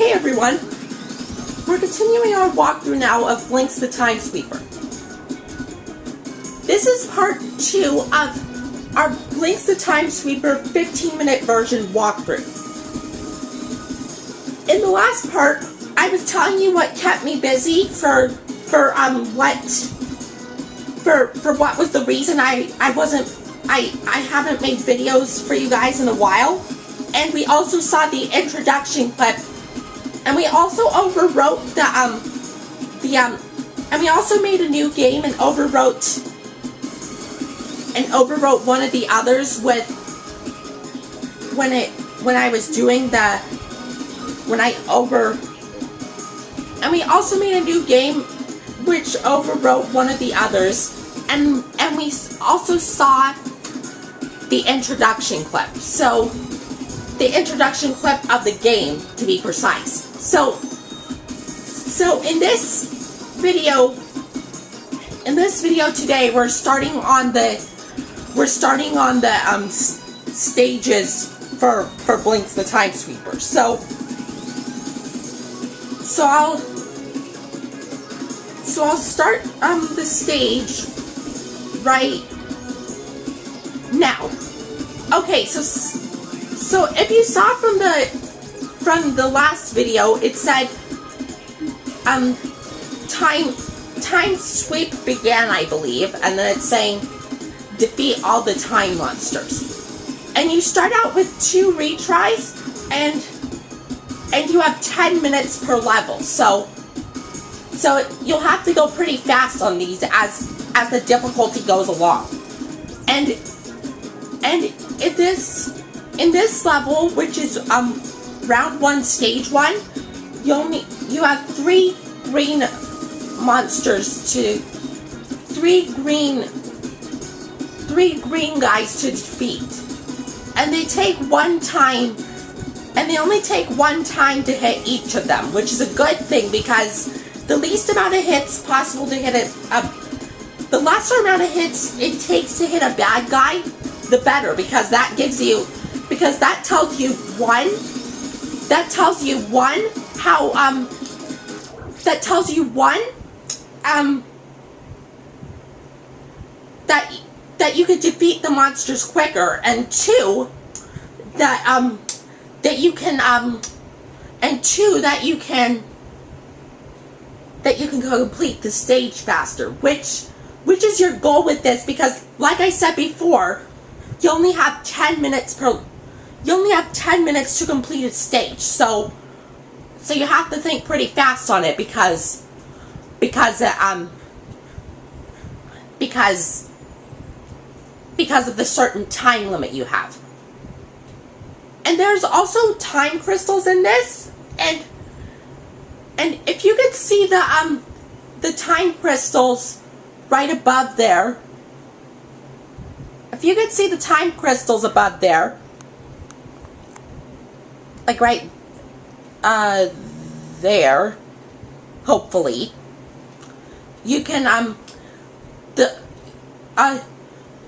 Hey everyone, we're continuing our walkthrough now of Blinx the Time Sweeper. This is part 2 of our Blinx the Time Sweeper 15-minute version walkthrough. In the last part, I was telling you what kept me busy for what was the reason I haven't made videos for you guys in a while. And we also saw the introduction clip. And we also overwrote and we also made a new game and overwrote one of the others with when I was doing and we also made a new game which overwrote one of the others, and we also saw the introduction clip. So the introduction clip of the game, to be precise. So in this video today, we're starting on the stages for Blinx the Time Sweeper. So I'll start the stage right now. Okay, so if you saw from the last video, it said time sweep began, I believe, and then it's saying defeat all the time monsters. And you start out with 2 retries, and you have 10 minutes per level. So you'll have to go pretty fast on these as the difficulty goes along. And in this level, which is round 1, stage 1, you have 3 green monsters three green guys to defeat. And they take 1 time, and they only take 1 time to hit each of them, which is a good thing, because the least amount of hits possible to hit the lesser amount of hits it takes to hit a bad guy, the better, because that tells you that you could defeat the monsters quicker, and 2 that you can complete the stage faster, which is your goal with this, because like I said before, you only have 10 minutes to complete a stage. So you have to think pretty fast on it, because of the certain time limit you have. And there's also time crystals in this, and if you could see the time crystals right above there, like right there, hopefully, you can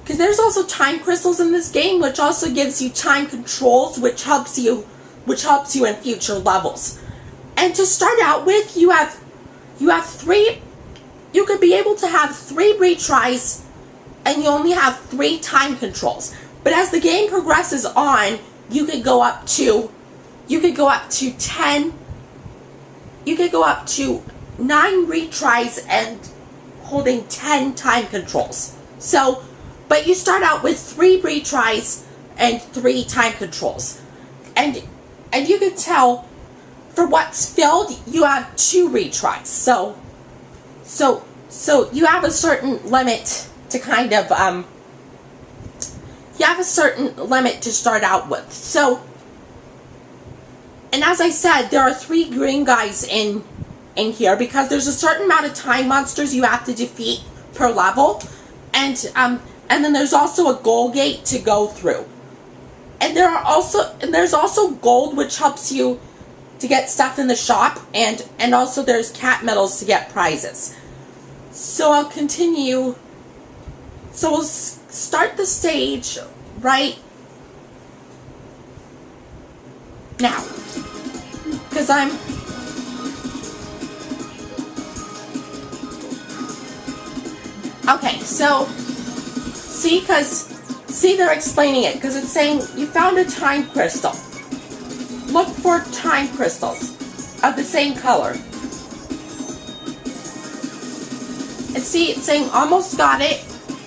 because there's also time crystals in this game, which also gives you time controls, which helps you in future levels. And to start out with, you have 3. You could be able to have 3 retries, and you only have 3 time controls. But as the game progresses on, you could go up to 10. You could go up to 9 retries and holding 10 time controls. So, but you start out with 3 retries and 3 time controls, and you can tell for what's filled you have 2 retries. So you have a certain limit to kind of you have a certain limit to start out with. So, and as I said, there are 3 green guys in here, because there's a certain amount of time monsters you have to defeat per level, and then there's also a goal gate to go through. And there's also gold, which helps you to get stuff in the shop, and also there's cat medals to get prizes. So I'll continue. So we'll start the stage right now. Because I'm... Okay, so... See, they're explaining it. Because it's saying, you found a time crystal. Look for time crystals of the same color. And see, it's saying, almost got it.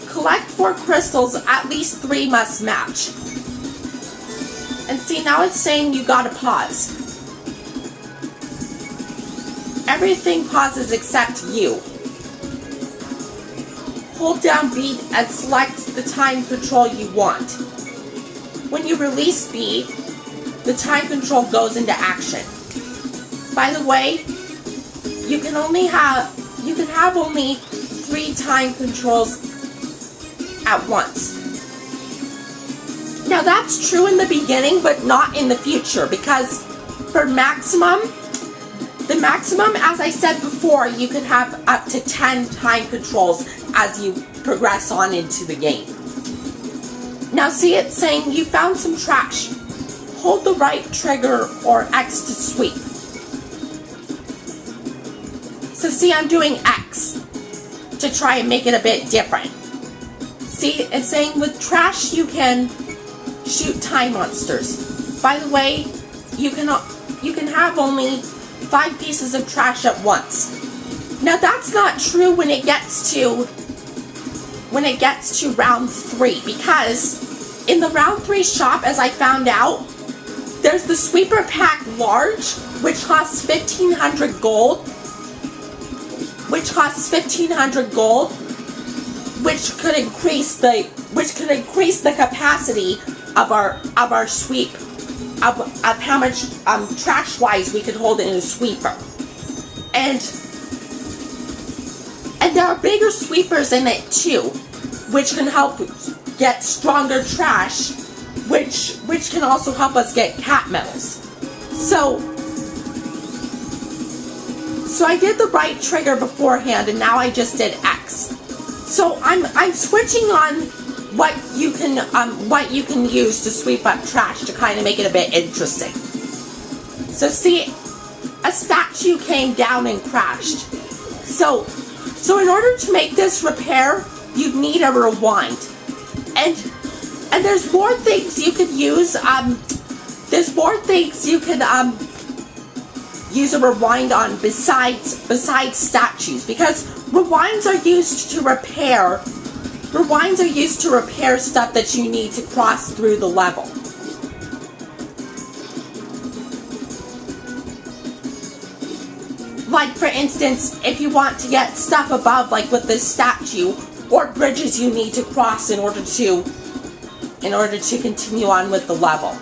Collect 4 crystals, at least 3 must match. And see, now it's saying you gotta pause. Everything pauses except you. Hold down B and select the time control you want. When you release B, the time control goes into action. By the way, you can have only 3 time controls at once. Now that's true in the beginning, but not in the future, because for maximum, the maximum, as I said before, you can have up to 10 time controls as you progress on into the game. Now see, it's saying you found some trash. Hold the right trigger or X to sweep. So see, I'm doing X to try and make it a bit different. See, it's saying with trash you can shoot time monsters. By the way, you can have only 5 pieces of trash at once. Now that's not true when it gets to round 3, because in the round 3 shop, as I found out, there's the sweeper pack large, which costs 1,500 gold. Which could increase the capacity of our sweep, of how much trash wise we could hold in a sweeper, and there are bigger sweepers in it too, which can help get stronger trash, which can also help us get cat medals. So I did the right trigger beforehand, and now I just did X. So I'm switching on what you can use to sweep up trash to kind of make it a bit interesting. So see, a statue came down and crashed. So in order to make this repair, you'd need a rewind. And there's more things you could use. There's more things you can use a rewind on besides statues, because rewinds are used to repair stuff that you need to cross through the level. Like for instance, if you want to get stuff above, like with this statue, or bridges you need to cross in order to continue on with the level.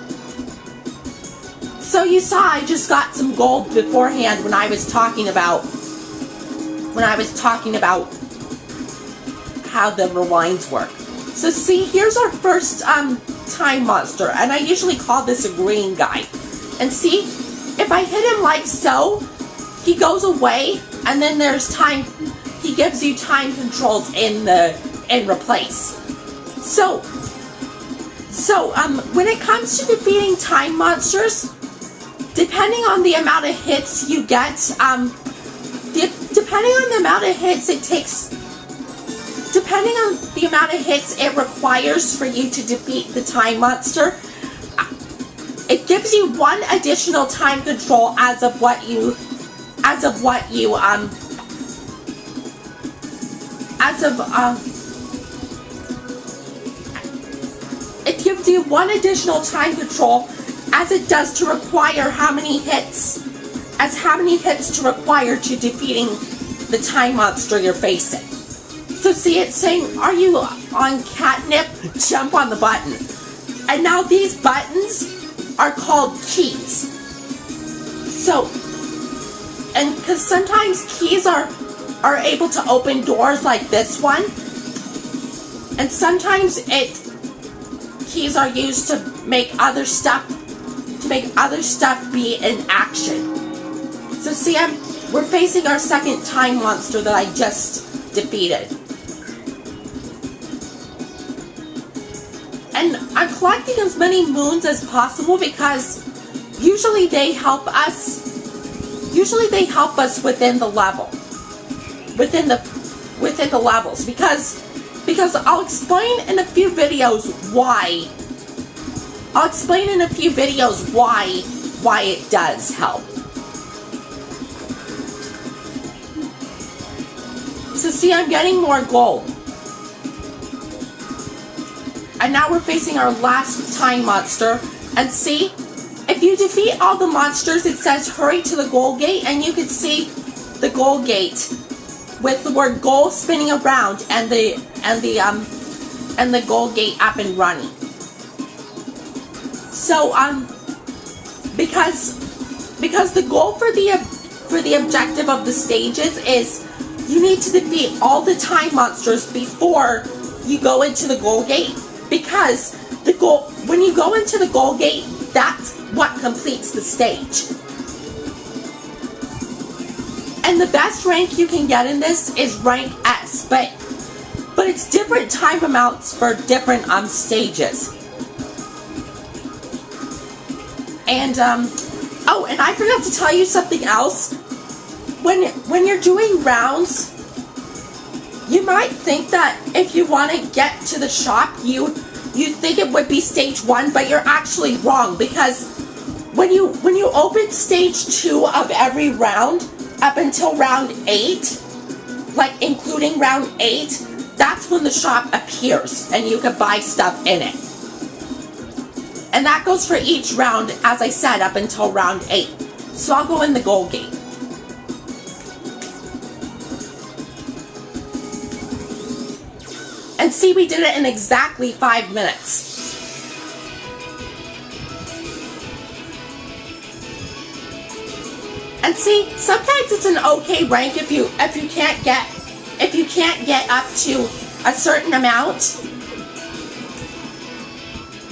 So you saw I just got some gold beforehand when I was talking about how the rewinds work. So see, here's our first time monster, and I usually call this a green guy. And see, if I hit him like so, he goes away, and then there's time. He gives you time controls in replace. So when it comes to defeating time monsters, depending on the amount of hits you get, depending on the amount of hits it requires for you to defeat the time monster, it gives you 1 additional time control it gives you 1 additional time control, as it does to require how many hits to require to defeating the time monster you're facing. So see, it's saying, are you on catnip? Jump on the button. And now these buttons are called keys. So, and because sometimes keys are able to open doors like this one, and sometimes keys are used to make other stuff be in action. So see, we're facing our second time monster that I just defeated. And I'm collecting as many moons as possible because usually they help us usually they help us within the level, within the levels, because I'll explain in a few videos why. I'll explain in a few videos why it does help. So see, I'm getting more gold. And now we're facing our last time monster. And see, if you defeat all the monsters, it says hurry to the goal gate, and you can see the goal gate with the word goal spinning around and the goal gate up and running. So because the goal for the objective of the stages is you need to defeat all the time monsters before you go into the goal gate, because when you go into the goal gate, that's what completes the stage. And the best rank you can get in this is rank S, but it's different time amounts for different stages. And oh, and I forgot to tell you something else. When you're doing rounds, you might think that if you want to get to the shop, you think it would be stage 1, but you're actually wrong, because when you open stage 2 of every round up until round 8, like including round 8, that's when the shop appears and you can buy stuff in it. And that goes for each round, as I said, up until round 8. So I'll go in the goal gate. And see, we did it in exactly 5 minutes. And see, sometimes it's an okay rank if you can't get up to a certain amount.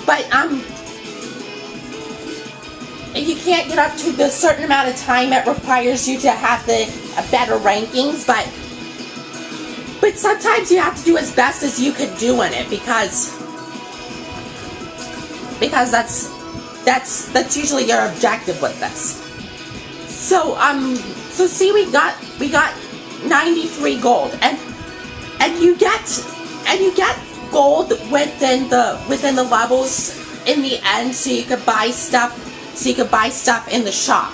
But if you can't get up to the certain amount of time, it requires you to have the better rankings. But sometimes you have to do as best as you could do in it, because that's usually your objective with this. So see, we got 93 gold, and you get gold within the levels in the end, so you could buy stuff in the shop.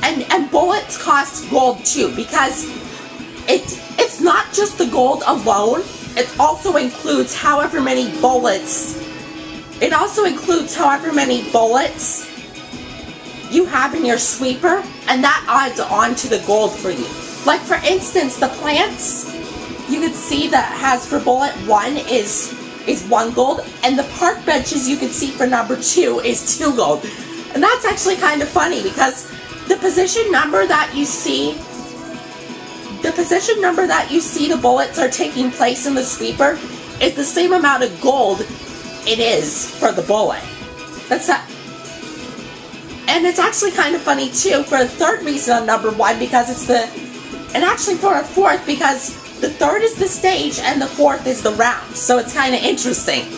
And bullets cost gold too, because it's not just the gold alone. It also includes however many bullets. It also includes however many bullets you have in your sweeper, and that adds on to the gold for you. Like for instance, the plants, you can see that has for bullet 1 is 1 gold, and the park benches you can see for number 2 is 2 gold. And that's actually kind of funny, because the position number that you see the bullets are taking place in the sweeper is the same amount of gold it is for the bullet. That's that. And it's actually kind of funny too for a third reason on number 1, because and actually for a fourth, because the third is the stage and the fourth is the round. So it's kind of interesting.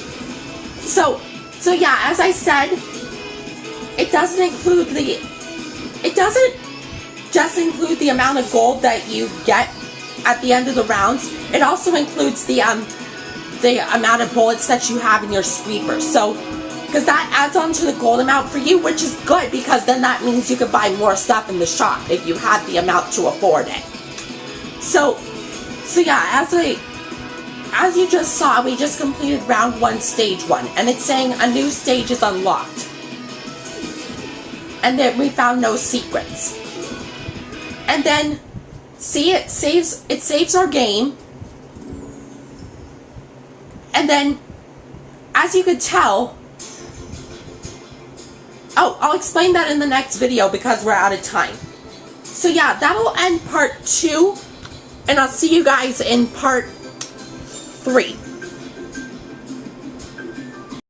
So yeah, as I said, it doesn't just include the amount of gold that you get at the end of the rounds. It also includes the amount of bullets that you have in your sweeper. So, because that adds on to the gold amount for you, which is good, because then that means you could buy more stuff in the shop if you have the amount to afford it. So yeah, as you just saw, we just completed round 1, stage 1, and it's saying a new stage is unlocked. And then we found no secrets. And then, see, it saves our game. And then, as you could tell, I'll explain that in the next video because we're out of time. So yeah, that'll end part 2, and I'll see you guys in part 3.